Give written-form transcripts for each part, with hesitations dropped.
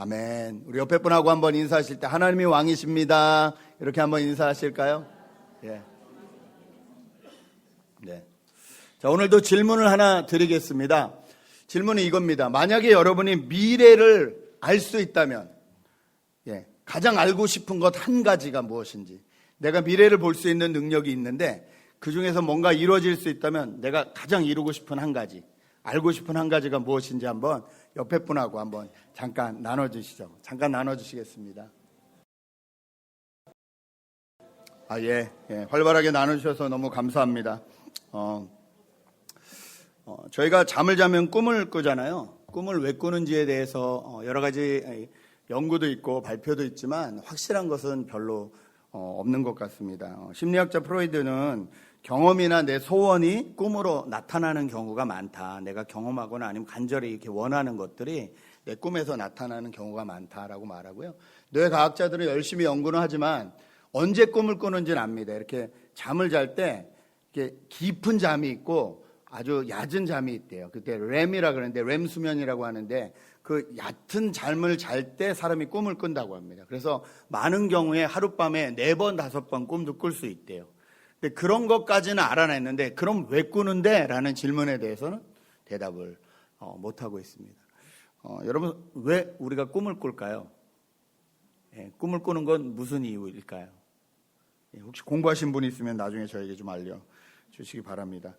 아멘. 우리 옆에 분하고 한번 인사하실 때 하나님이 왕이십니다. 이렇게 한번 인사하실까요? 예. 네. 자, 오늘도 질문을 하나 드리겠습니다. 질문은 이겁니다. 만약에 여러분이 미래를 알 수 있다면, 가장 알고 싶은 것 한 가지가 무엇인지, 내가 미래를 볼 수 있는 능력이 있는데 그 중에서 뭔가 이루어질 수 있다면 내가 가장 이루고 싶은 한 가지, 알고 싶은 한 가지가 무엇인지 한번 옆에 분하고 한번 잠깐 나눠주시죠. 잠깐 나눠주시겠습니다. 활발하게 나눠주셔서 너무 감사합니다. 저희가 잠을 자면 꿈을 꾸잖아요. 꿈을 왜 꾸는지에 대해서 여러 가지 연구도 있고 발표도 있지만 확실한 것은 별로 없는 것 같습니다. 심리학자 프로이드는 경험이나 내 소원이 꿈으로 나타나는 경우가 많다. 내가 경험하거나 아니면 간절히 이렇게 원하는 것들이 내 꿈에서 나타나는 경우가 많다라고 말하고요. 뇌과학자들은 열심히 연구는 하지만 언제 꿈을 꾸는지는 압니다. 이렇게 잠을 잘 때 이렇게 깊은 잠이 있고 아주 얕은 잠이 있대요. 그때 렘이라 그러는데 렘 수면이라고 하는데 그 얕은 잠을 잘 때 사람이 꿈을 꾼다고 합니다. 그래서 많은 경우에 하룻밤에 4번, 5번 꿈도 꿀 수 있대요. 근데 그런 것까지는 알아냈는데 그럼 왜 꾸는데? 라는 질문에 대해서는 대답을 못하고 있습니다. 여러분, 왜 우리가 꿈을 꿀까요? 꿈을 꾸는 건 무슨 이유일까요? 혹시 공부하신 분이 있으면 나중에 저에게 좀 알려주시기 바랍니다.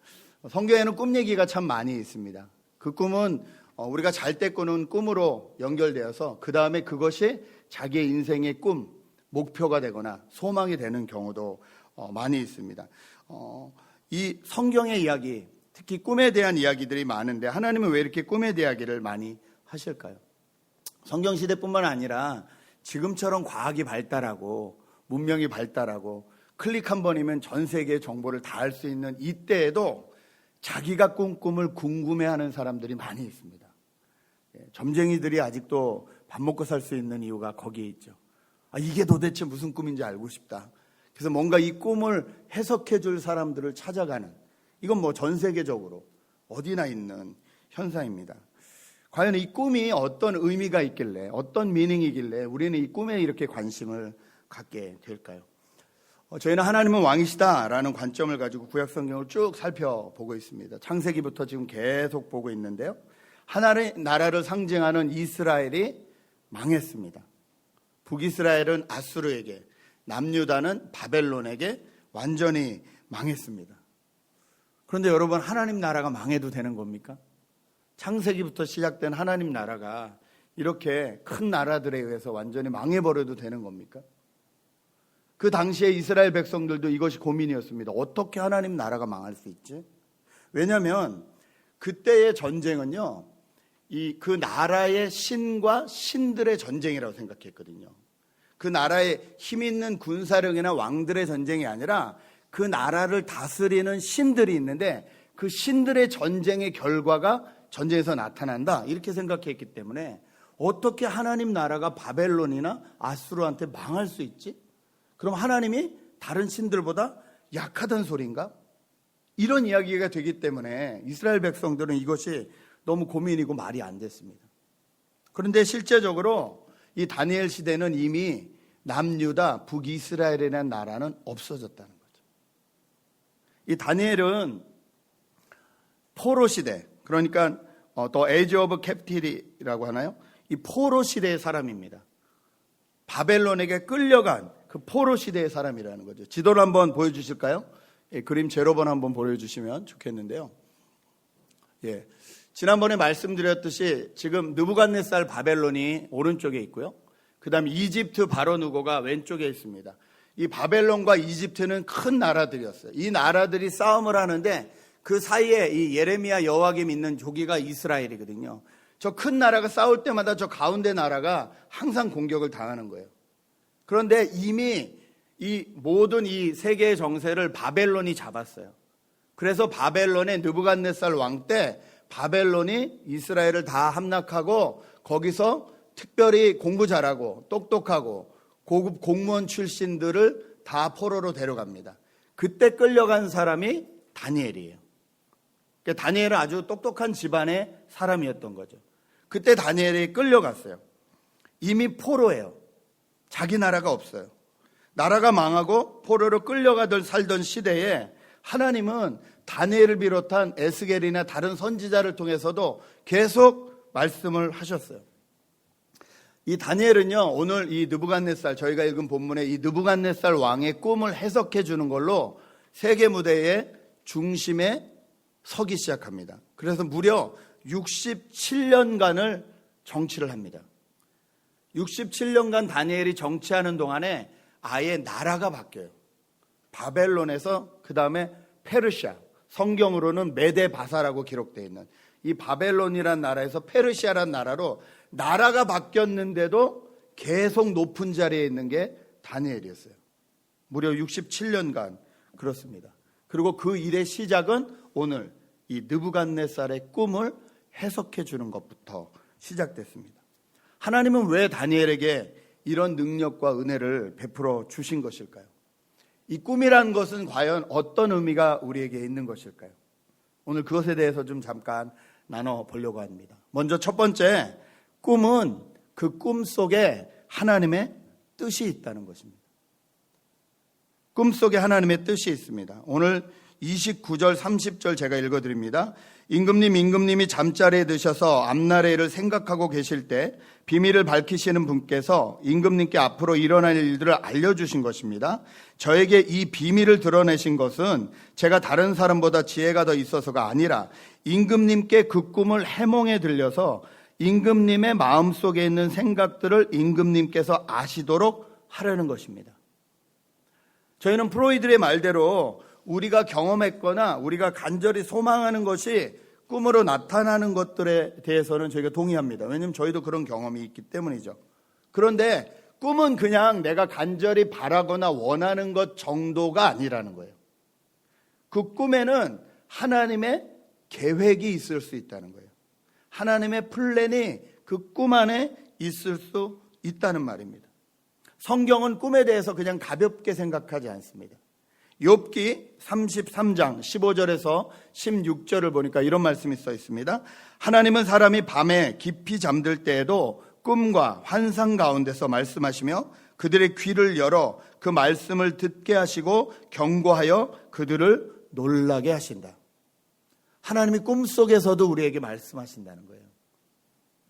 성경에는 꿈 얘기가 참 많이 있습니다. 그 꿈은 우리가 잘 때 꾸는 꿈으로 연결되어서 그 다음에 그것이 자기의 인생의 꿈, 목표가 되거나 소망이 되는 경우도 많이 있습니다. 이 성경의 이야기, 특히 꿈에 대한 이야기들이 많은데 하나님은 왜 이렇게 꿈에 대한 이야기를 많이 하실까요? 성경시대뿐만 아니라 지금처럼 과학이 발달하고 문명이 발달하고 클릭 한 번이면 전 세계의 정보를 다 알 수 있는 이때에도 자기가 꾼 꿈을 궁금해하는 사람들이 많이 있습니다. 점쟁이들이 아직도 밥 먹고 살 수 있는 이유가 거기에 있죠. 이게 도대체 무슨 꿈인지 알고 싶다. 그래서 뭔가 이 꿈을 해석해 줄 사람들을 찾아가는, 이건 뭐 전 세계적으로 어디나 있는 현상입니다. 과연 이 꿈이 어떤 의미가 있길래, 어떤 미닝이길래 우리는 이 꿈에 이렇게 관심을 갖게 될까요? 저희는 하나님은 왕이시다라는 관점을 가지고 구약성경을 쭉 살펴보고 있습니다. 창세기부터 지금 계속 보고 있는데요. 하나님의 나라를 상징하는 이스라엘이 망했습니다. 북이스라엘은 아수르에게, 남유다는 바벨론에게 완전히 망했습니다. 그런데 여러분, 하나님 나라가 망해도 되는 겁니까? 창세기부터 시작된 하나님 나라가 이렇게 큰 나라들에 의해서 완전히 망해버려도 되는 겁니까? 그 당시에 이스라엘 백성들도 이것이 고민이었습니다. 어떻게 하나님 나라가 망할 수 있지? 왜냐하면 그때의 전쟁은요, 그 나라의 신과 신들의 전쟁이라고 생각했거든요. 그 나라의 힘 있는 군사력이나 왕들의 전쟁이 아니라 그 나라를 다스리는 신들이 있는데 그 신들의 전쟁의 결과가 전쟁에서 나타난다, 이렇게 생각했기 때문에 어떻게 하나님 나라가 바벨론이나 아수르한테 망할 수 있지? 그럼 하나님이 다른 신들보다 약하다는 소리인가? 이런 이야기가 되기 때문에 이스라엘 백성들은 이것이 너무 고민이고 말이 안 됐습니다. 그런데 실제적으로 이 다니엘 시대는 이미 남유다, 북이스라엘이라는 나라는 없어졌다는 거죠. 이 다니엘은 포로 시대, 그러니까 더 에이지 오브 캡티리라고 하나요? 이 포로 시대의 사람입니다. 바벨론에게 끌려간 그 포로 시대의 사람이라는 거죠. 지도를 한번 보여주실까요? 그림 제로번 한번 보여주시면 좋겠는데요. 지난번에 말씀드렸듯이 지금 느부갓네살 바벨론이 오른쪽에 있고요. 그 다음에 이집트 바로 누고가 왼쪽에 있습니다. 이 바벨론과 이집트는 큰 나라들이었어요. 이 나라들이 싸움을 하는데 그 사이에 이 예레미야 여호와김 있는 조기가 이스라엘이거든요. 저 큰 나라가 싸울 때마다 저 가운데 나라가 항상 공격을 당하는 거예요. 그런데 이미 이 모든 이 세계의 정세를 바벨론이 잡았어요. 그래서 바벨론의 느부갓네살 왕 때 바벨론이 이스라엘을 다 함락하고 거기서 특별히 공부 잘하고 똑똑하고 고급 공무원 출신들을 다 포로로 데려갑니다. 그때 끌려간 사람이 다니엘이에요. 그러니까 다니엘은 아주 똑똑한 집안의 사람이었던 거죠. 그때 다니엘이 끌려갔어요. 이미 포로예요. 자기 나라가 없어요. 나라가 망하고 포로로 끌려가던 살던 시대에 하나님은 다니엘을 비롯한 에스겔이나 다른 선지자를 통해서도 계속 말씀을 하셨어요. 이 다니엘은요, 오늘 이 느부갓네살, 저희가 읽은 본문에 이 느부갓네살 왕의 꿈을 해석해 주는 걸로 세계 무대의 중심에 서기 시작합니다. 그래서 무려 67년간을 정치를 합니다. 67년간 다니엘이 정치하는 동안에 아예 나라가 바뀌어요. 바벨론에서 그 다음에 페르시아, 성경으로는 메데바사라고 기록되어 있는 이 바벨론이란 나라에서 페르시아란 나라로 나라가 바뀌었는데도 계속 높은 자리에 있는 게 다니엘이었어요. 무려 67년간 그렇습니다. 그리고 그 일의 시작은 오늘 이 느부갓네살의 꿈을 해석해 주는 것부터 시작됐습니다. 하나님은 왜 다니엘에게 이런 능력과 은혜를 베풀어 주신 것일까요? 이 꿈이란 것은 과연 어떤 의미가 우리에게 있는 것일까요? 오늘 그것에 대해서 좀 잠깐 나눠보려고 합니다. 먼저 첫 번째, 꿈은 그 꿈 속에 하나님의 뜻이 있다는 것입니다. 꿈 속에 하나님의 뜻이 있습니다. 오늘 29절 30절 제가 읽어드립니다. 임금님이 잠자리에 드셔서 앞날의 일을 생각하고 계실 때 비밀을 밝히시는 분께서 임금님께 앞으로 일어날 일들을 알려주신 것입니다. 저에게 이 비밀을 드러내신 것은 제가 다른 사람보다 지혜가 더 있어서가 아니라 임금님께 그 꿈을 해몽에 들려서 임금님의 마음속에 있는 생각들을 임금님께서 아시도록 하려는 것입니다. 저희는 프로이드의 말대로 우리가 경험했거나 우리가 간절히 소망하는 것이 꿈으로 나타나는 것들에 대해서는 저희가 동의합니다. 왜냐하면 저희도 그런 경험이 있기 때문이죠. 그런데 꿈은 그냥 내가 간절히 바라거나 원하는 것 정도가 아니라는 거예요. 그 꿈에는 하나님의 계획이 있을 수 있다는 거예요. 하나님의 플랜이 그 꿈 안에 있을 수 있다는 말입니다. 성경은 꿈에 대해서 그냥 가볍게 생각하지 않습니다. 욥기 33장 15절에서 16절을 보니까 이런 말씀이 써 있습니다. 하나님은 사람이 밤에 깊이 잠들 때에도 꿈과 환상 가운데서 말씀하시며 그들의 귀를 열어 그 말씀을 듣게 하시고 경고하여 그들을 놀라게 하신다. 하나님이 꿈속에서도 우리에게 말씀하신다는 거예요.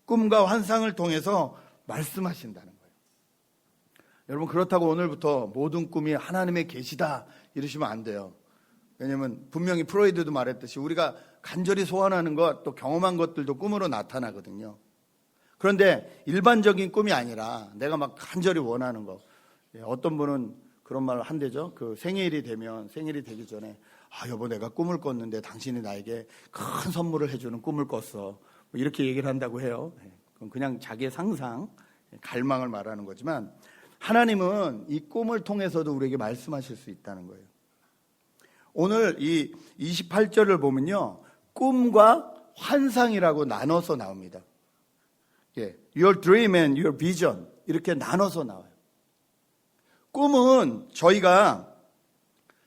꿈과 환상을 통해서 말씀하신다는 거예요. 여러분, 그렇다고 오늘부터 모든 꿈이 하나님의 계시다 이러시면 안 돼요. 왜냐하면 분명히 프로이드도 말했듯이 우리가 간절히 소원하는 것, 또 경험한 것들도 꿈으로 나타나거든요. 그런데 일반적인 꿈이 아니라 내가 막 간절히 원하는 것, 어떤 분은 그런 말을 한대죠. 그 생일이 되기 전에 여보, 내가 꿈을 꿨는데 당신이 나에게 큰 선물을 해주는 꿈을 꿨어, 이렇게 얘기를 한다고 해요. 그건 그냥 자기의 상상, 갈망을 말하는 거지만 하나님은 이 꿈을 통해서도 우리에게 말씀하실 수 있다는 거예요. 오늘 이 28절을 보면요, 꿈과 환상이라고 나눠서 나옵니다. Your dream and your vision, 이렇게 나눠서 나와요. 꿈은 저희가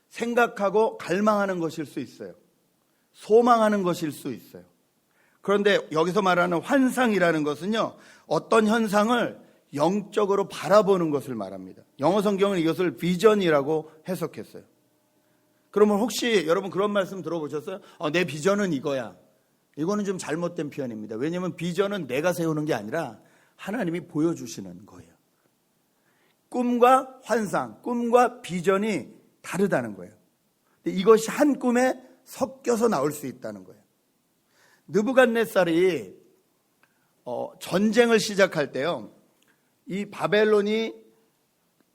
생각하고 갈망하는 것일 수 있어요. 소망하는 것일 수 있어요. 그런데 여기서 말하는 환상이라는 것은요, 어떤 현상을 영적으로 바라보는 것을 말합니다. 영어 성경은 이것을 비전이라고 해석했어요. 그러면 혹시 여러분 그런 말씀 들어보셨어요? 내 비전은 이거야. 이거는 좀 잘못된 표현입니다. 왜냐하면 비전은 내가 세우는 게 아니라 하나님이 보여주시는 거예요. 꿈과 환상, 꿈과 비전이 다르다는 거예요. 근데 이것이 한 꿈에 섞여서 나올 수 있다는 거예요. 느부갓네살이 전쟁을 시작할 때요, 이 바벨론이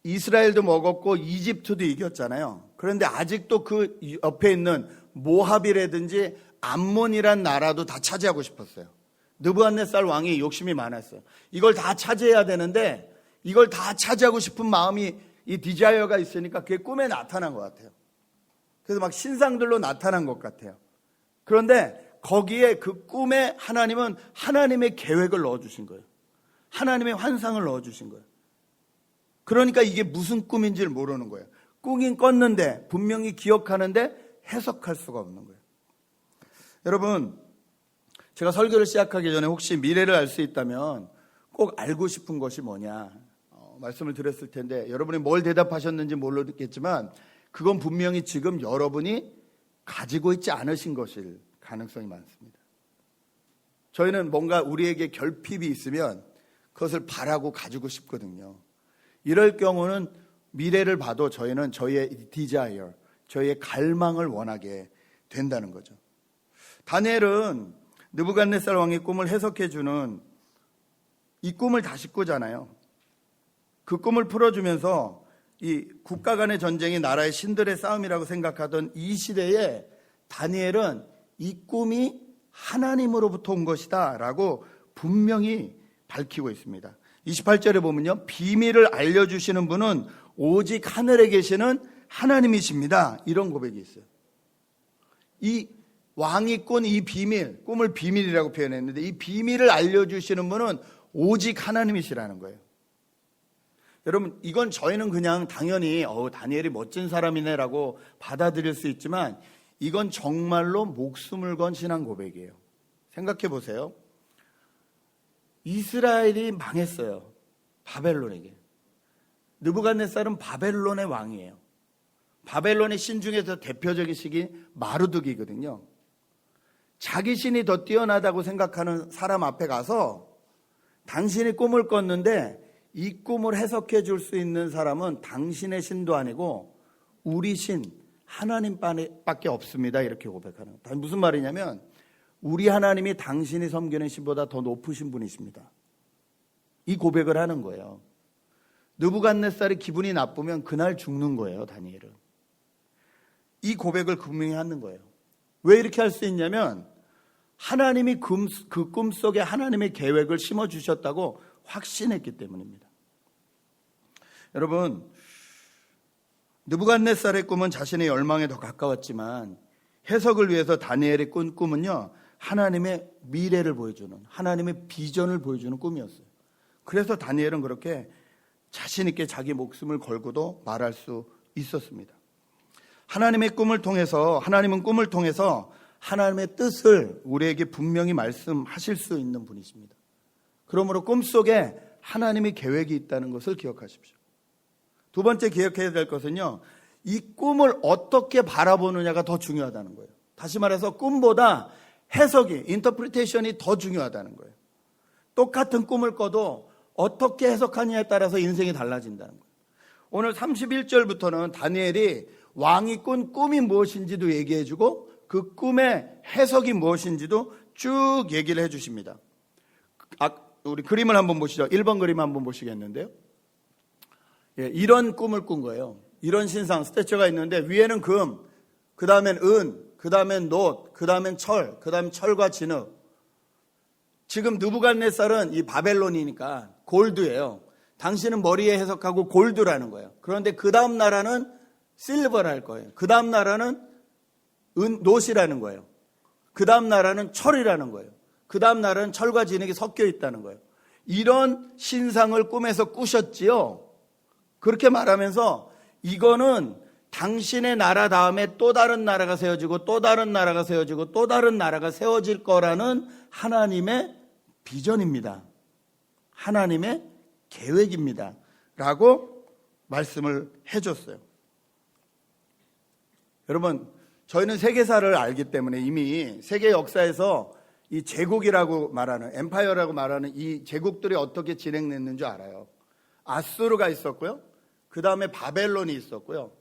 이스라엘도 먹었고 이집트도 이겼잖아요. 그런데 아직도 그 옆에 있는 모압이라든지 암몬이란 나라도 다 차지하고 싶었어요. 느부갓네살 왕이 욕심이 많았어요. 이걸 다 차지해야 되는데 이걸 다 차지하고 싶은 마음이, 이 디자이어가 있으니까 그게 꿈에 나타난 것 같아요. 그래서 막 신상들로 나타난 것 같아요. 그런데 거기에 그 꿈에 하나님은 하나님의 계획을 넣어주신 거예요. 하나님의 환상을 넣어주신 거예요. 그러니까 이게 무슨 꿈인지를 모르는 거예요. 꾸긴 꿨는데 분명히 기억하는데 해석할 수가 없는 거예요. 여러분, 제가 설교를 시작하기 전에 혹시 미래를 알 수 있다면 꼭 알고 싶은 것이 뭐냐 말씀을 드렸을 텐데 여러분이 뭘 대답하셨는지 모르겠지만 그건 분명히 지금 여러분이 가지고 있지 않으신 것일 가능성이 많습니다. 저희는 뭔가 우리에게 결핍이 있으면 그것을 바라고 가지고 싶거든요. 이럴 경우는 미래를 봐도 저희는 저희의 desire, 저희의 갈망을 원하게 된다는 거죠. 다니엘은 느부갓네살 왕의 꿈을 해석해주는 이 꿈을 다시 꾸잖아요. 그 꿈을 풀어주면서 이 국가 간의 전쟁이 나라의 신들의 싸움이라고 생각하던 이 시대에 다니엘은 이 꿈이 하나님으로부터 온 것이다 라고 분명히 밝히고 있습니다. 28절에 보면요, 비밀을 알려주시는 분은 오직 하늘에 계시는 하나님이십니다. 이런 고백이 있어요. 이 왕이 꾼 이 비밀, 꿈을 비밀이라고 표현했는데 이 비밀을 알려주시는 분은 오직 하나님이시라는 거예요. 여러분, 이건 저희는 그냥 당연히 다니엘이 멋진 사람이네라고 받아들일 수 있지만 이건 정말로 목숨을 건 신앙 고백이에요. 생각해 보세요. 이스라엘이 망했어요. 바벨론에게. 느부갓네살은 바벨론의 왕이에요. 바벨론의 신 중에서 대표적인 신이 마르둑이거든요. 자기 신이 더 뛰어나다고 생각하는 사람 앞에 가서 당신이 꿈을 꿨는데 이 꿈을 해석해 줄 수 있는 사람은 당신의 신도 아니고 우리 신 하나님밖에 없습니다. 이렇게 고백하는 거예요. 무슨 말이냐면 우리 하나님이 당신이 섬기는 신보다 더 높으신 분이십니다. 이 고백을 하는 거예요. 느부갓네살이 기분이 나쁘면 그날 죽는 거예요. 다니엘은. 이 고백을 분명히 하는 거예요. 왜 이렇게 할 수 있냐면 하나님이 그 꿈속에 하나님의 계획을 심어주셨다고 확신했기 때문입니다. 여러분, 느부갓네살의 꿈은 자신의 열망에 더 가까웠지만 해석을 위해서 다니엘이 꾼 꿈은요, 하나님의 미래를 보여주는, 하나님의 비전을 보여주는 꿈이었어요. 그래서 다니엘은 그렇게 자신 있게 자기 목숨을 걸고도 말할 수 있었습니다. 하나님은 꿈을 통해서 하나님의 뜻을 우리에게 분명히 말씀하실 수 있는 분이십니다. 그러므로 꿈속에 하나님의 계획이 있다는 것을 기억하십시오. 두 번째 기억해야 될 것은요, 이 꿈을 어떻게 바라보느냐가 더 중요하다는 거예요. 다시 말해서 꿈보다 해석이, 인터프리테이션이 더 중요하다는 거예요. 똑같은 꿈을 꿔도 어떻게 해석하느냐에 따라서 인생이 달라진다는 거예요. 오늘 31절부터는 다니엘이 왕이 꾼 꿈이 무엇인지도 얘기해주고 그 꿈의 해석이 무엇인지도 쭉 얘기를 해주십니다. 우리 그림을 한번 보시죠. 1번 그림 한번 보시겠는데요. 예, 이런 꿈을 꾼 거예요. 이런 신상, 스태츄가 있는데 위에는 금, 그 다음엔 은, 그 다음엔 놋, 그 다음엔 철, 그 다음엔 철과 진흙. 지금 느부갓네살은 이 바벨론이니까 골드예요. 당신은 머리에 해석하고 골드라는 거예요. 그런데 그 다음 나라는 실버랄 거예요. 그 다음 나라는 놋이라는 거예요. 그 다음 나라는 철이라는 거예요. 그 다음 나라는 철과 진흙이 섞여 있다는 거예요. 이런 신상을 꿈에서 꾸셨지요. 그렇게 말하면서 이거는 당신의 나라 다음에 또 다른 나라가 세워지고 또 다른 나라가 세워지고 또 다른 나라가 세워질 거라는 하나님의 비전입니다. 하나님의 계획입니다. 라고 말씀을 해줬어요. 여러분, 저희는 세계사를 알기 때문에 이미 세계 역사에서 이 제국이라고 말하는, 엠파이어라고 말하는 이 제국들이 어떻게 진행됐는 줄 알아요. 아수르가 있었고요. 그 다음에 바벨론이 있었고요.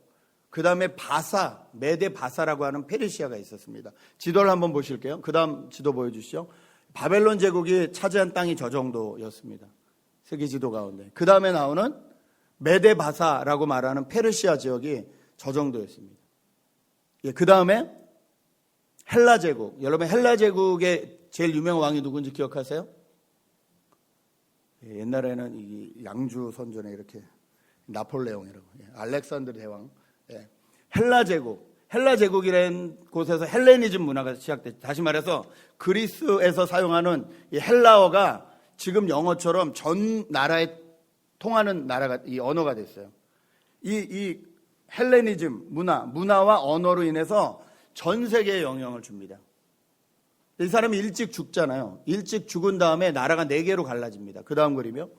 그 다음에 바사, 메데 바사라고 하는 페르시아가 있었습니다. 지도를 한번 보실게요. 그 다음 지도 보여주시죠. 바벨론 제국이 차지한 땅이 저 정도였습니다. 세계 지도 가운데. 그 다음에 나오는 메데 바사라고 말하는 페르시아 지역이 저 정도였습니다. 예, 그 다음에 헬라 제국. 여러분, 헬라 제국의 제일 유명한 왕이 누군지 기억하세요? 예, 옛날에는 이 양주 선전에 이렇게 나폴레옹이라고, 예, 알렉산드르 대왕. 예, 헬라 제국. 헬라 제국이라는 곳에서 헬레니즘 문화가 시작됐죠. 다시 말해서 그리스에서 사용하는 이 헬라어가 지금 영어처럼 전 나라에 통하는 나라가, 이 언어가 됐어요. 이 헬레니즘 문화와 언어로 인해서 전 세계에 영향을 줍니다. 이 사람이 일찍 죽잖아요. 일찍 죽은 다음에 나라가 4개로 갈라집니다. 그 다음 그림이요.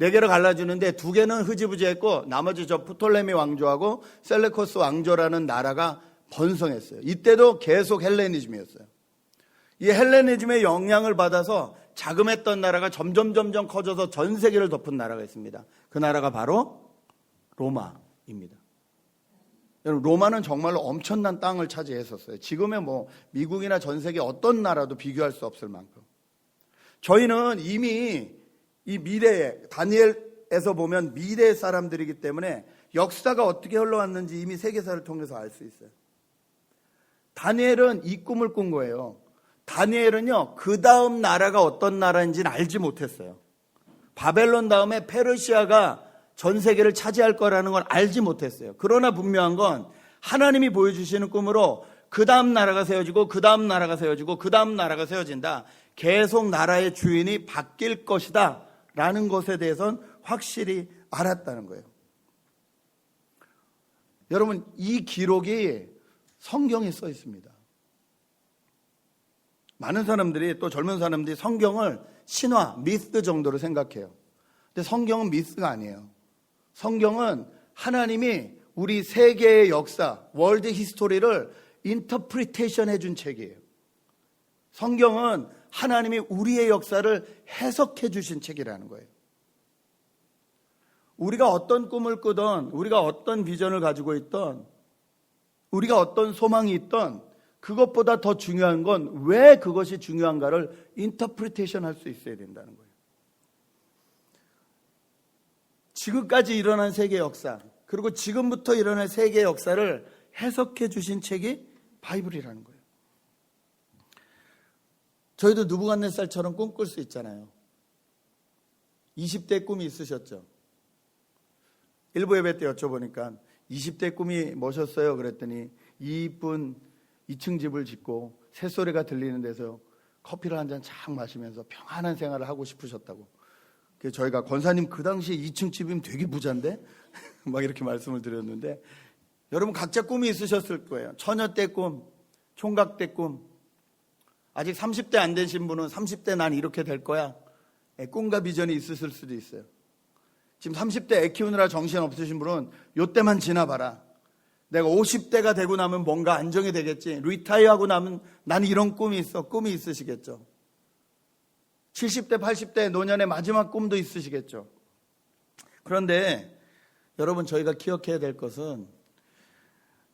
4개로 갈라지는데 2개는 흐지부지했고 나머지 저 프톨레미 왕조하고 셀레코스 왕조라는 나라가 번성했어요. 이때도 계속 헬레니즘이었어요. 이 헬레니즘의 영향을 받아서 자금했던 나라가 점점 커져서 전 세계를 덮은 나라가 있습니다. 그 나라가 바로 로마입니다. 여러분, 로마는 정말로 엄청난 땅을 차지했었어요. 지금의 미국이나 전 세계 어떤 나라도 비교할 수 없을 만큼. 저희는 이미 이 미래에, 다니엘에서 보면 미래의 사람들이기 때문에 역사가 어떻게 흘러왔는지 이미 세계사를 통해서 알 수 있어요. 다니엘은 이 꿈을 꾼 거예요. 다니엘은요, 그 다음 나라가 어떤 나라인지는 알지 못했어요. 바벨론 다음에 페르시아가 전 세계를 차지할 거라는 걸 알지 못했어요. 그러나 분명한 건 하나님이 보여주시는 꿈으로 그 다음 나라가 세워지고 그 다음 나라가 세워지고 그 다음 나라가 세워진다. 계속 나라의 주인이 바뀔 것이다 라는 것에 대해서는 확실히 알았다는 거예요. 여러분, 이 기록이 성경에 써 있습니다. 많은 사람들이, 또 젊은 사람들이 성경을 신화, 미스 정도로 생각해요. 근데 성경은 미스가 아니에요. 성경은 하나님이 우리 세계의 역사, 월드 히스토리를 인터프리테이션 해준 책이에요. 성경은 하나님이 우리의 역사를 해석해 주신 책이라는 거예요. 우리가 어떤 꿈을 꾸던, 우리가 어떤 비전을 가지고 있던, 우리가 어떤 소망이 있던, 그것보다 더 중요한 건 왜 그것이 중요한가를 인터프리테이션 할 수 있어야 된다는 거예요. 지금까지 일어난 세계 역사, 그리고 지금부터 일어날 세계 역사를 해석해 주신 책이 바이블이라는 거예요. 저희도 느부갓네살처럼 꿈꿀 수 있잖아요. 20대 꿈이 있으셨죠? 일부 예배 때 여쭤보니까 20대 꿈이 뭐셨어요? 그랬더니 이쁜 2층 집을 짓고 새소리가 들리는 데서 커피를 한 잔 착 마시면서 평안한 생활을 하고 싶으셨다고. 그래서 저희가 권사님 그 당시에 2층 집이면 되게 부자인데? 막 이렇게 말씀을 드렸는데, 여러분 각자 꿈이 있으셨을 거예요. 처녀 때 꿈, 총각 때 꿈. 아직 30대 안 되신 분은 30대 난 이렇게 될 거야. 꿈과 비전이 있으실 수도 있어요. 지금 30대 애 키우느라 정신 없으신 분은 요때만 지나봐라. 내가 50대가 되고 나면 뭔가 안정이 되겠지. 리타이어하고 나면 나는 이런 꿈이 있어. 꿈이 있으시겠죠. 70대, 80대 노년의 마지막 꿈도 있으시겠죠. 그런데 여러분, 저희가 기억해야 될 것은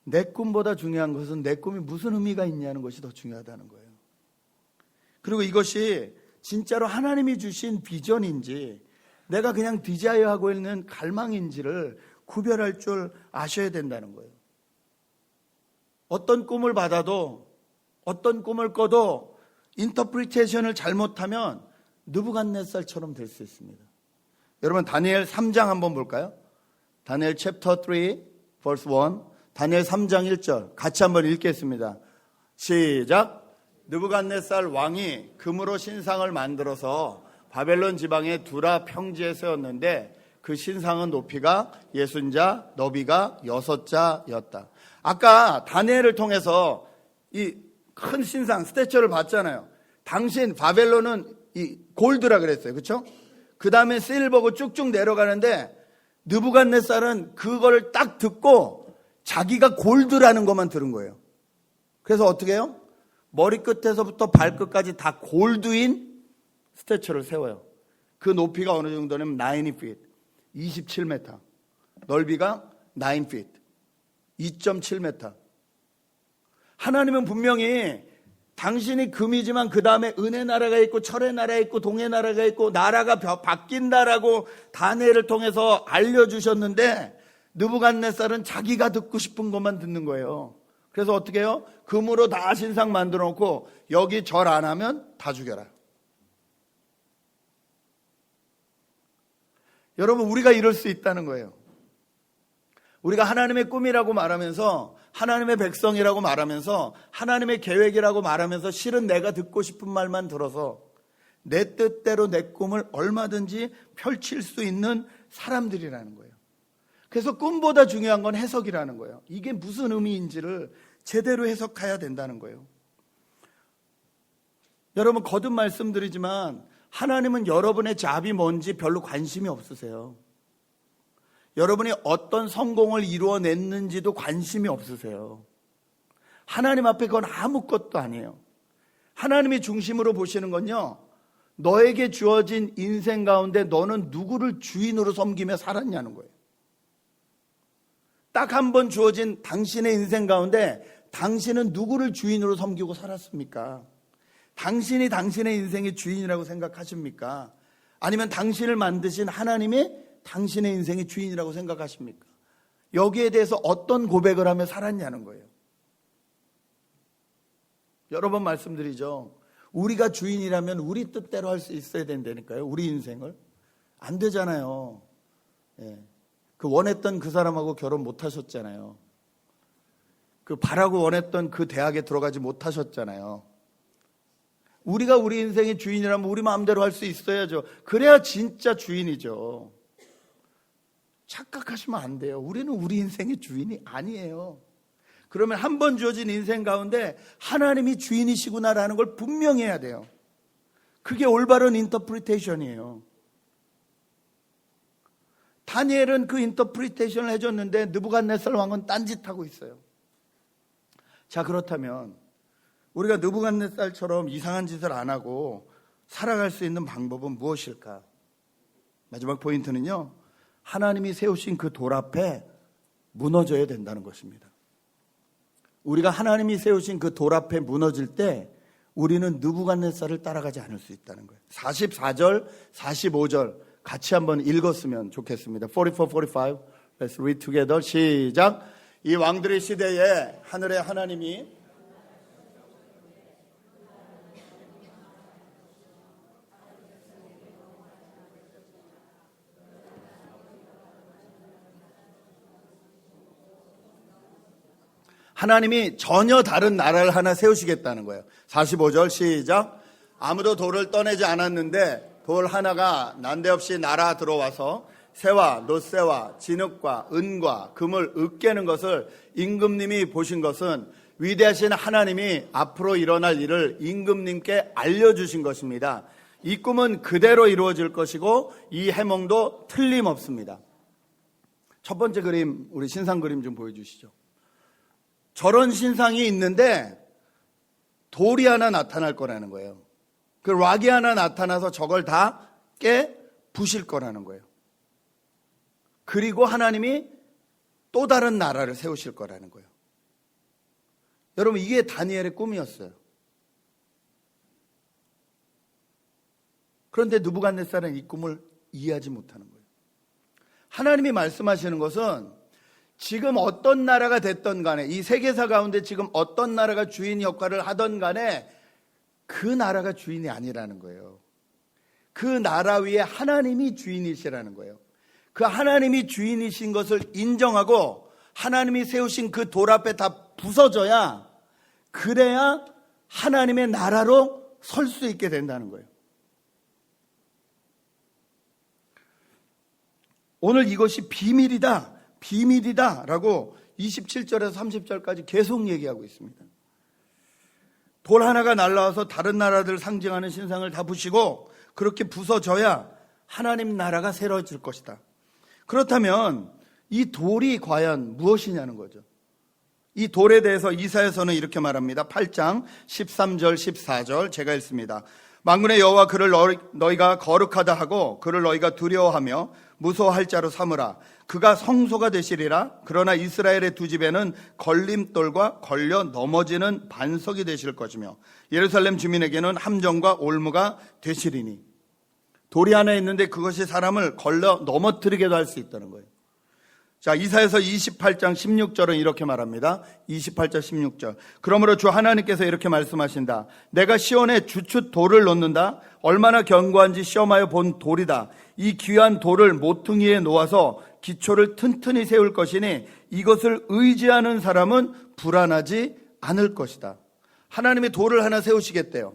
내 꿈보다 중요한 것은 내 꿈이 무슨 의미가 있냐는 것이 더 중요하다는 거예요. 그리고 이것이 진짜로 하나님이 주신 비전인지 내가 그냥 디자이어하고 있는 갈망인지를 구별할 줄 아셔야 된다는 거예요. 어떤 꿈을 받아도, 어떤 꿈을 꿔도 인터프리테이션을 잘못하면 느부갓네살처럼 될 수 있습니다. 여러분, 다니엘 3장 한번 볼까요? 다니엘 챕터 3 verse 1, 다니엘 3장 1절 같이 한번 읽겠습니다. 시작. 느부갓네살 왕이 금으로 신상을 만들어서 바벨론 지방의 두라 평지에 세웠는데 그 신상은 높이가 60자, 너비가 6자였다. 아까 다니엘을 통해서 이 큰 신상, 스태처를 봤잖아요. 당신 바벨론은 이 골드라 그랬어요. 그렇죠? 그 다음에 실버고 쭉쭉 내려가는데 느부갓네살은 그걸 딱 듣고 자기가 골드라는 것만 들은 거예요. 그래서 어떻게 해요? 머리끝에서부터 발끝까지 다 골드인 스태처를 세워요. 그 높이가 어느 정도냐면 90 feet, 27m. 넓이가 9 feet, 2.7m. 하나님은 분명히 당신이 금이지만 그 다음에 은혜 나라가 있고 철의 나라가 있고 동의 나라가 있고 나라가 바뀐다라고 다니엘을 통해서 알려주셨는데 느부갓네살은 자기가 듣고 싶은 것만 듣는 거예요. 그래서 어떻게 해요? 금으로 다 신상 만들어 놓고 여기 절 안 하면 다 죽여라. 여러분, 우리가 이럴 수 있다는 거예요. 우리가 하나님의 꿈이라고 말하면서, 하나님의 백성이라고 말하면서, 하나님의 계획이라고 말하면서 실은 내가 듣고 싶은 말만 들어서 내 뜻대로 내 꿈을 얼마든지 펼칠 수 있는 사람들이라는 거예요. 그래서 꿈보다 중요한 건 해석이라는 거예요. 이게 무슨 의미인지를 제대로 해석해야 된다는 거예요. 여러분 거듭 말씀드리지만 하나님은 여러분의 잡이 뭔지 별로 관심이 없으세요. 여러분이 어떤 성공을 이루어냈는지도 관심이 없으세요. 하나님 앞에 그건 아무것도 아니에요. 하나님이 중심으로 보시는 건요, 너에게 주어진 인생 가운데 너는 누구를 주인으로 섬기며 살았냐는 거예요. 딱 한 번 주어진 당신의 인생 가운데 당신은 누구를 주인으로 섬기고 살았습니까? 당신이 당신의 인생의 주인이라고 생각하십니까? 아니면 당신을 만드신 하나님이 당신의 인생의 주인이라고 생각하십니까? 여기에 대해서 어떤 고백을 하며 살았냐는 거예요. 여러 번 말씀드리죠. 우리가 주인이라면 우리 뜻대로 할 수 있어야 된다니까요. 우리 인생을. 안 되잖아요. 예. 그 원했던 그 사람하고 결혼 못 하셨잖아요. 그 바라고 원했던 그 대학에 들어가지 못하셨잖아요. 우리가 우리 인생의 주인이라면 우리 마음대로 할 수 있어야죠. 그래야 진짜 주인이죠. 착각하시면 안 돼요. 우리는 우리 인생의 주인이 아니에요. 그러면 한 번 주어진 인생 가운데 하나님이 주인이시구나라는 걸 분명히 해야 돼요. 그게 올바른 인터프리테이션이에요. 다니엘은 그 인터프리테이션을 해줬는데 느부갓네살 왕은 딴짓하고 있어요. 자, 그렇다면 우리가 느부갓네살처럼 이상한 짓을 안 하고 살아갈 수 있는 방법은 무엇일까? 마지막 포인트는요, 하나님이 세우신 그 돌 앞에 무너져야 된다는 것입니다. 우리가 하나님이 세우신 그 돌 앞에 무너질 때 우리는 느부갓네살을 따라가지 않을 수 있다는 거예요. 44절, 45절 같이 한번 읽었으면 좋겠습니다. 44, 45. Let's read together. 시작. 이 왕들의 시대에 하늘의 하나님이 전혀 다른 나라를 하나 세우시겠다는 거예요. 45절 시작. 아무도 돌을 떠내지 않았는데 돌 하나가 난데없이 날아 들어와서 새와 놋새와 진흙과 은과 금을 으깨는 것을 임금님이 보신 것은 위대하신 하나님이 앞으로 일어날 일을 임금님께 알려주신 것입니다. 이 꿈은 그대로 이루어질 것이고 이 해몽도 틀림없습니다. 첫 번째 그림, 우리 신상 그림 좀 보여주시죠. 저런 신상이 있는데 돌이 하나 나타날 거라는 거예요. 그 락이 하나 나타나서 저걸 다 부실 거라는 거예요. 그리고 하나님이 또 다른 나라를 세우실 거라는 거예요. 여러분, 이게 다니엘의 꿈이었어요. 그런데 느부갓네살은 이 꿈을 이해하지 못하는 거예요. 하나님이 말씀하시는 것은 지금 어떤 나라가 됐던 간에, 이 세계사 가운데 지금 어떤 나라가 주인 역할을 하던 간에 그 나라가 주인이 아니라는 거예요. 그 나라 위에 하나님이 주인이시라는 거예요. 그 하나님이 주인이신 것을 인정하고 하나님이 세우신 그 돌 앞에 다 부서져야, 그래야 하나님의 나라로 설 수 있게 된다는 거예요. 오늘 이것이 비밀이다 라고 27절에서 30절까지 계속 얘기하고 있습니다. 돌 하나가 날라와서 다른 나라들을 상징하는 신상을 다 부시고 그렇게 부서져야 하나님 나라가 새로워질 것이다. 그렇다면 이 돌이 과연 무엇이냐는 거죠. 이 돌에 대해서 이사야서는 이렇게 말합니다. 8장 13절 14절 제가 읽습니다. 만군의 여호와 그를 너희가 거룩하다 하고 그를 너희가 두려워하며 무서워할 자로 삼으라. 그가 성소가 되시리라. 그러나 이스라엘의 두 집에는 걸림돌과 걸려 넘어지는 반석이 되실 것이며 예루살렘 주민에게는 함정과 올무가 되시리니. 돌이 하나 있는데 그것이 사람을 걸려 넘어뜨리게도 할 수 있다는 거예요. 자, 이사야서 28장 16절은 이렇게 말합니다. 28절 16절. 그러므로 주 하나님께서 이렇게 말씀하신다. 내가 시온에 주춧 돌을 놓는다. 얼마나 견고한지 시험하여 본 돌이다. 이 귀한 돌을 모퉁이에 놓아서 기초를 튼튼히 세울 것이니 이것을 의지하는 사람은 불안하지 않을 것이다. 하나님이 돌을 하나 세우시겠대요.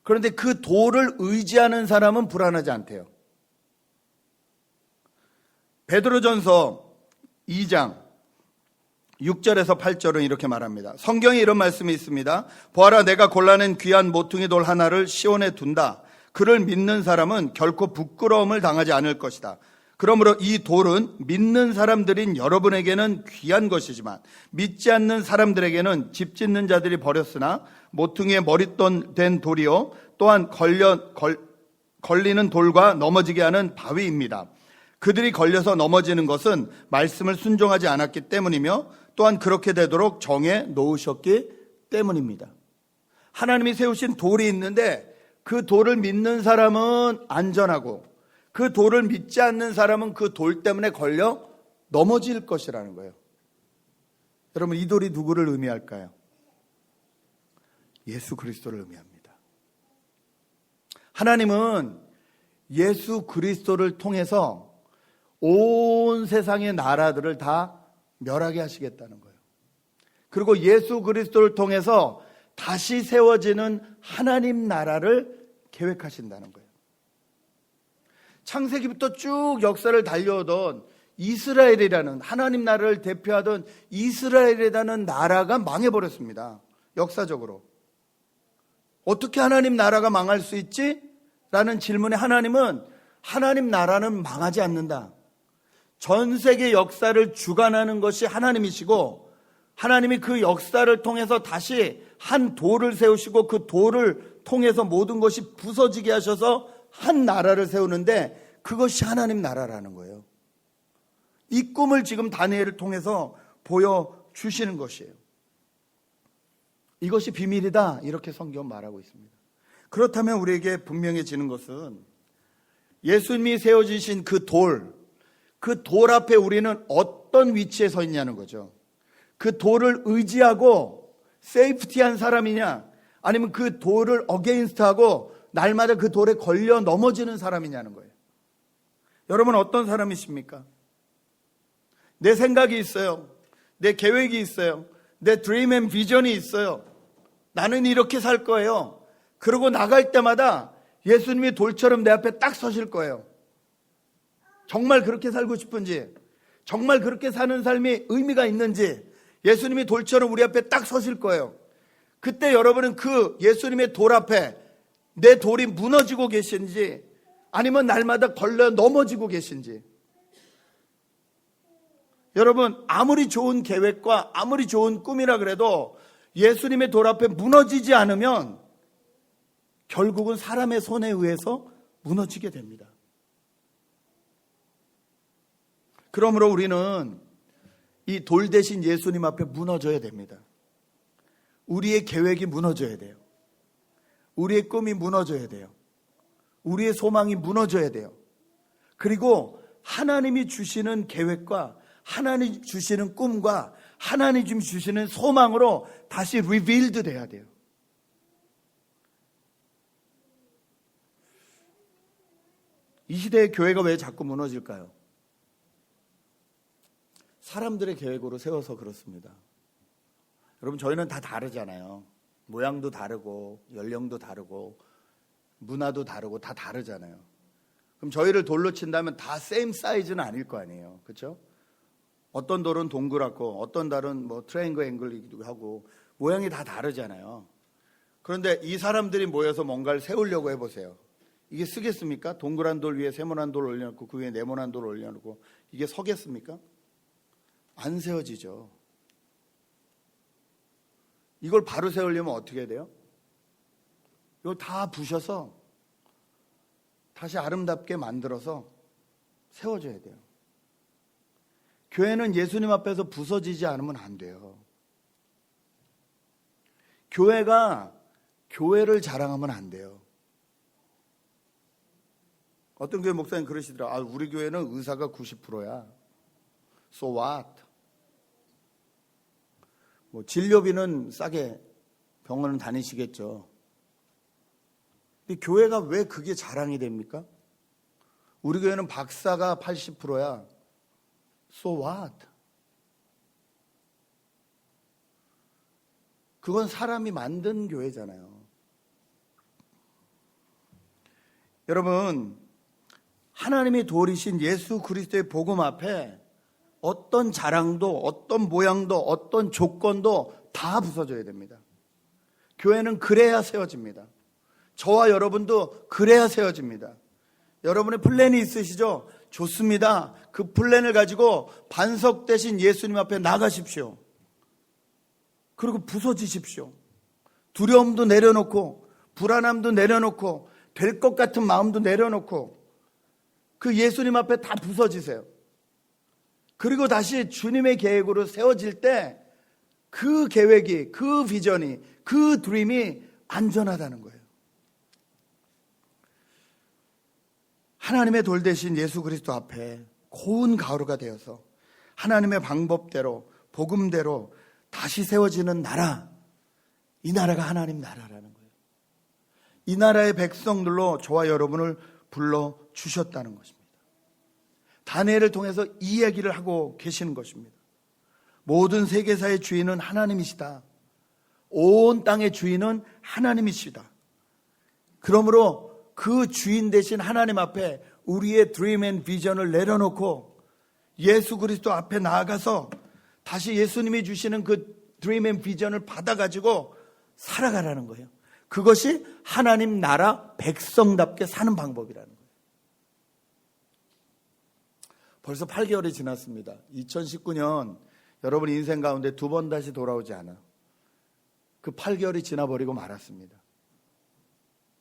그런데 그 돌을 의지하는 사람은 불안하지 않대요. 베드로전서 2장 6절에서 8절은 이렇게 말합니다. 성경에 이런 말씀이 있습니다. 보아라, 내가 골라낸 귀한 모퉁이 돌 하나를 시온에 둔다. 그를 믿는 사람은 결코 부끄러움을 당하지 않을 것이다. 그러므로 이 돌은 믿는 사람들인 여러분에게는 귀한 것이지만 믿지 않는 사람들에게는 집 짓는 자들이 버렸으나 모퉁이에 머릿돈 된 돌이요 또한 걸리는 돌과 넘어지게 하는 바위입니다. 그들이 걸려서 넘어지는 것은 말씀을 순종하지 않았기 때문이며 또한 그렇게 되도록 정해 놓으셨기 때문입니다. 하나님이 세우신 돌이 있는데 그 돌을 믿는 사람은 안전하고 그 돌을 믿지 않는 사람은 그 돌 때문에 걸려 넘어질 것이라는 거예요. 여러분, 이 돌이 누구를 의미할까요? 예수 그리스도를 의미합니다. 하나님은 예수 그리스도를 통해서 온 세상의 나라들을 다 멸하게 하시겠다는 거예요. 그리고 예수 그리스도를 통해서 다시 세워지는 하나님 나라를 계획하신다는 거예요. 창세기부터 쭉 역사를 달려오던 이스라엘이라는 하나님 나라를 대표하던 이스라엘이라는 나라가 망해버렸습니다. 역사적으로. 어떻게 하나님 나라가 망할 수 있지? 라는 질문에 하나님은 하나님 나라는 망하지 않는다. 전 세계 역사를 주관하는 것이 하나님이시고 하나님이 그 역사를 통해서 다시 한 돌을 세우시고 그 돌을 통해서 모든 것이 부서지게 하셔서 한 나라를 세우는데 그것이 하나님 나라라는 거예요. 이 꿈을 지금 다니엘을 통해서 보여주시는 것이에요. 이것이 비밀이다, 이렇게 성경은 말하고 있습니다. 그렇다면 우리에게 분명해지는 것은 예수님이 세워주신 그 돌 앞에 우리는 어떤 위치에 서 있냐는 거죠. 그 돌을 의지하고 세이프티한 사람이냐, 아니면 그 돌을 어게인스트하고 날마다 그 돌에 걸려 넘어지는 사람이냐는 거예요. 여러분, 어떤 사람이십니까? 내 생각이 있어요. 내 계획이 있어요. 내 드림 앤 비전이 있어요. 나는 이렇게 살 거예요. 그러고 나갈 때마다 예수님이 돌처럼 내 앞에 딱 서실 거예요. 정말 그렇게 살고 싶은지, 정말 그렇게 사는 삶이 의미가 있는지 예수님이 돌처럼 우리 앞에 딱 서실 거예요. 그때 여러분은 그 예수님의 돌 앞에 내 돌이 무너지고 계신지 아니면 날마다 걸려 넘어지고 계신지. 여러분, 아무리 좋은 계획과 아무리 좋은 꿈이라 그래도 예수님의 돌 앞에 무너지지 않으면 결국은 사람의 손에 의해서 무너지게 됩니다. 그러므로 우리는 이 돌 대신 예수님 앞에 무너져야 됩니다. 우리의 계획이 무너져야 돼요. 우리의 꿈이 무너져야 돼요. 우리의 소망이 무너져야 돼요. 그리고 하나님이 주시는 계획과 하나님이 주시는 꿈과 하나님이 주시는 소망으로 다시 리빌드 돼야 돼요. 이 시대의 교회가 왜 자꾸 무너질까요? 사람들의 계획으로 세워서 그렇습니다. 여러분, 저희는 다 다르잖아요. 모양도 다르고 연령도 다르고 문화도 다르고 다 다르잖아요. 그럼 저희를 돌로 친다면 다 세임 사이즈는 아닐 거 아니에요. 그렇죠? 어떤 돌은 동그랗고 어떤 돌은 뭐 트라이앵글 앵글이기도 하고 모양이 다 다르잖아요. 그런데 이 사람들이 모여서 뭔가를 세우려고 해보세요. 이게 쓰겠습니까? 동그란 돌 위에 세모난 돌 올려놓고 그 위에 네모난 돌 올려놓고 이게 서겠습니까? 안 세워지죠. 이걸 바로 세우려면 어떻게 해야 돼요? 이걸 다 부셔서 다시 아름답게 만들어서 세워줘야 돼요. 교회는 예수님 앞에서 부서지지 않으면 안 돼요. 교회가 교회를 자랑하면 안 돼요. 어떤 교회 목사님 그러시더라고요. 우리 교회는 의사가 90%야. So what? 뭐 진료비는 싸게 병원은 다니시겠죠. 근데 교회가 왜 그게 자랑이 됩니까? 우리 교회는 박사가 80%야. So what? 그건 사람이 만든 교회잖아요. 여러분, 하나님이 도리신 예수 그리스도의 복음 앞에 어떤 자랑도, 어떤 모양도, 어떤 조건도 다 부서져야 됩니다. 교회는 그래야 세워집니다. 저와 여러분도 그래야 세워집니다. 여러분의 플랜이 있으시죠? 좋습니다. 그 플랜을 가지고 반석 대신 예수님 앞에 나가십시오. 그리고 부서지십시오. 두려움도 내려놓고 불안함도 내려놓고 될 것 같은 마음도 내려놓고 그 예수님 앞에 다 부서지세요. 그리고 다시 주님의 계획으로 세워질 때 그 계획이, 그 비전이, 그 드림이 안전하다는 거예요. 하나님의 돌 대신 예수 그리스도 앞에 고운 가루가 되어서 하나님의 방법대로, 복음대로 다시 세워지는 나라, 이 나라가 하나님 나라라는 거예요. 이 나라의 백성들로 저와 여러분을 불러주셨다는 것입니다. 다니엘을 통해서 이 이야기를 하고 계시는 것입니다. 모든 세계사의 주인은 하나님이시다. 온 땅의 주인은 하나님이시다. 그러므로 그 주인 되신 하나님 앞에 우리의 드림 앤 비전을 내려놓고 예수 그리스도 앞에 나아가서 다시 예수님이 주시는 그 드림 앤 비전을 받아가지고 살아가라는 거예요. 그것이 하나님 나라 백성답게 사는 방법이라는 거예요. 벌써 8개월이 지났습니다. 2019년 여러분 인생 가운데 2번 다시 돌아오지 않아. 그 8개월이 지나버리고 말았습니다.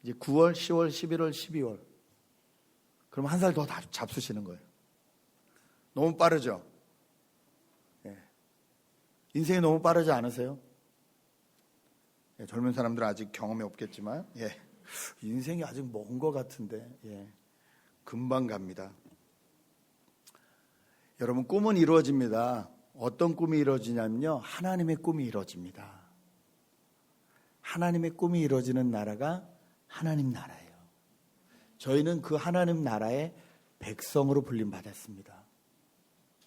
이제 9월, 10월, 11월, 12월. 그럼 한 살 더 잡수시는 거예요. 너무 빠르죠? 예. 인생이 너무 빠르지 않으세요? 예, 젊은 사람들은 아직 경험이 없겠지만, 예. 인생이 아직 먼 것 같은데, 예. 금방 갑니다. 여러분, 꿈은 이루어집니다. 어떤 꿈이 이루어지냐면요, 하나님의 꿈이 이루어집니다. 하나님의 꿈이 이루어지는 나라가 하나님 나라예요. 저희는 그 하나님 나라의 백성으로 불림받았습니다.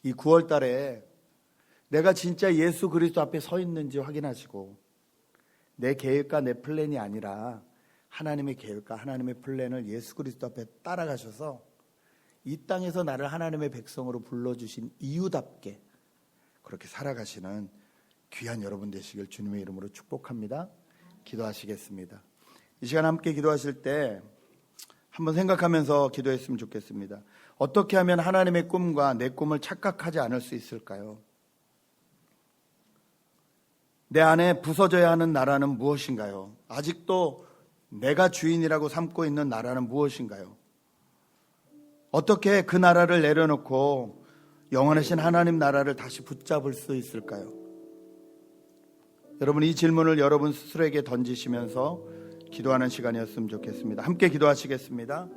이 9월 달에 내가 진짜 예수 그리스도 앞에 서 있는지 확인하시고 내 계획과 내 플랜이 아니라 하나님의 계획과 하나님의 플랜을 예수 그리스도 앞에 따라가셔서 이 땅에서 나를 하나님의 백성으로 불러주신 이유답게 그렇게 살아가시는 귀한 여러분 되시길 주님의 이름으로 축복합니다. 기도하시겠습니다. 이 시간 함께 기도하실 때 한번 생각하면서 기도했으면 좋겠습니다. 어떻게 하면 하나님의 꿈과 내 꿈을 착각하지 않을 수 있을까요? 내 안에 부서져야 하는 나라는 무엇인가요? 아직도 내가 주인이라고 삼고 있는 나라는 무엇인가요? 어떻게 그 나라를 내려놓고 영원하신 하나님 나라를 다시 붙잡을 수 있을까요? 여러분, 이 질문을 여러분 스스로에게 던지시면서 기도하는 시간이었으면 좋겠습니다. 함께 기도하시겠습니다.